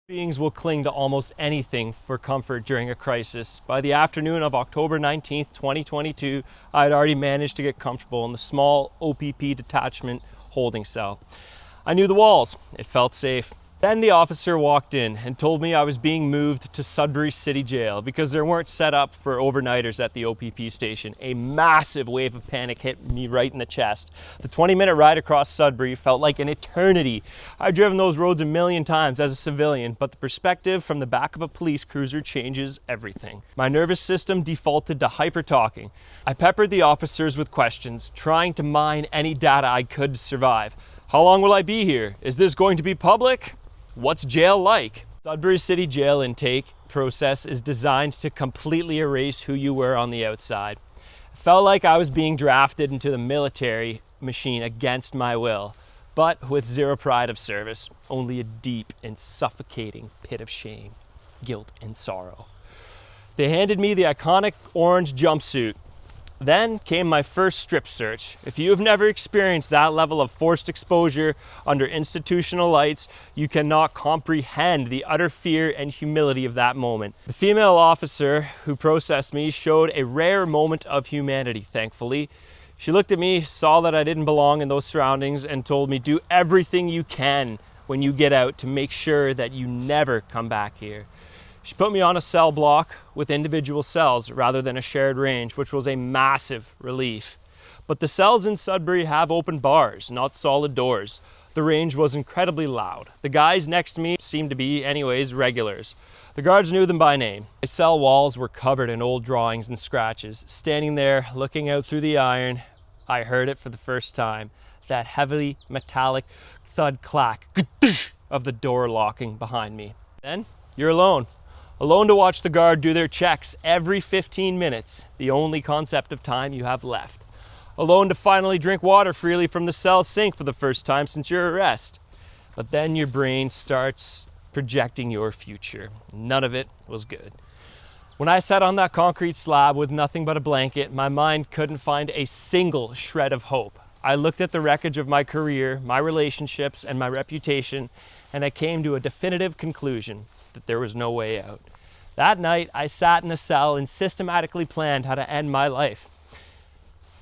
Beings will cling to almost anything for comfort during a crisis. By the afternoon of October 19th, 2022, I had already managed to get comfortable in the small OPP detachment holding cell. I knew the walls. It felt safe. Then the officer walked in and told me I was being moved to Sudbury City Jail because there weren't set up for overnighters at the OPP station. A massive wave of panic hit me right in the chest. The 20-minute ride across Sudbury felt like an eternity. I've driven those roads a million times as a civilian, but the perspective from the back of a police cruiser changes everything. My nervous system defaulted to hyper-talking. I peppered the officers with questions, trying to mine any data I could to survive. How long will I be here? Is this going to be public? What's jail like? Sudbury City Jail intake process is designed to completely erase who you were on the outside. It felt like I was being drafted into the military machine against my will, but with zero pride of service, only a deep and suffocating pit of shame, guilt, and sorrow. They handed me the iconic orange jumpsuit. Then came my first strip search. If you have never experienced that level of forced exposure under institutional lights, you cannot comprehend the utter fear and humility of that moment. The female officer who processed me showed a rare moment of humanity, thankfully. She looked at me, saw that I didn't belong in those surroundings, and told me, do everything you can when you get out to make sure that you never come back here. She put me on a cell block with individual cells rather than a shared range, which was a massive relief. But the cells in Sudbury have open bars, not solid doors. The range was incredibly loud. The guys next to me seemed to be, anyways, regulars. The guards knew them by name. My cell walls were covered in old drawings and scratches. Standing there, looking out through the iron, I heard it for the first time. That heavily metallic thud clack of the door locking behind me. Then, you're alone. Alone to watch the guard do their checks every 15 minutes, the only concept of time you have left. Alone to finally drink water freely from the cell sink for the first time since your arrest. But then your brain starts projecting your future. None of it was good. When I sat on that concrete slab with nothing but a blanket, my mind couldn't find a single shred of hope. I looked at the wreckage of my career, my relationships, and my reputation, and I came to a definitive conclusion that there was no way out. That night, I sat in a cell and systematically planned how to end my life.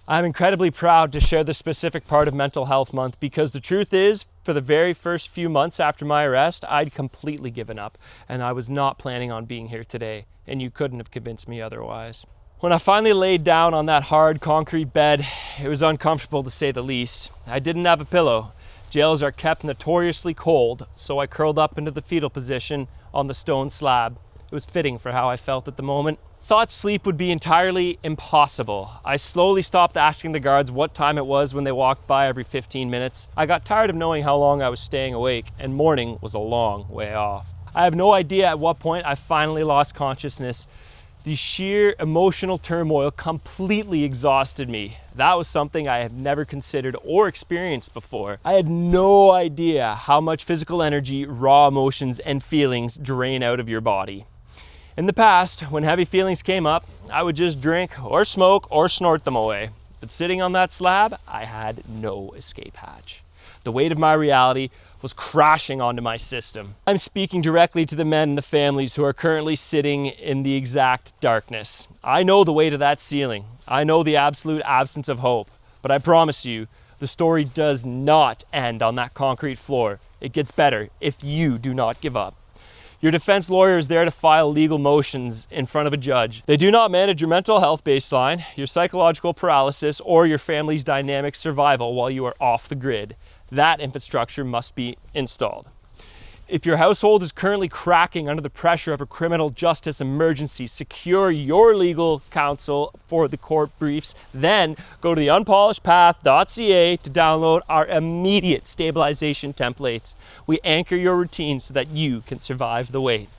I'm incredibly proud to share this specific part of Mental Health Month because the truth is, for the very first few months after my arrest, I'd completely given up, and I was not planning on being here today, and you couldn't have convinced me otherwise. When I finally laid down on that hard concrete bed, it was uncomfortable to say the least. I didn't have a pillow. Jails are kept notoriously cold, so I curled up into the fetal position on the stone slab. It was fitting for how I felt at the moment. Thought sleep would be entirely impossible. I slowly stopped asking the guards what time it was when they walked by every 15 minutes. I got tired of knowing how long I was staying awake, and morning was a long way off. I have no idea at what point I finally lost consciousness. The sheer emotional turmoil completely exhausted me. That was something I have never considered or experienced before. I had no idea how much physical energy, raw emotions, and feelings drain out of your body. In the past, when heavy feelings came up, I would just drink or smoke or snort them away. But sitting on that slab, I had no escape hatch. The weight of my reality was crashing onto my system. I'm speaking directly to the men and the families who are currently sitting in the exact darkness. I know the weight of that ceiling. I know the absolute absence of hope. But I promise you, the story does not end on that concrete floor. It gets better if you do not give up. Your defense lawyer is there to file legal motions in front of a judge. They do not manage your mental health baseline, your psychological paralysis, or your family's dynamic survival while you are off the grid. That infrastructure must be installed. If your household is currently cracking under the pressure of a criminal justice emergency, secure your legal counsel for the court briefs. Then go to the unpolishedpath.ca to download our immediate stabilization templates. We anchor your routine so that you can survive the wait.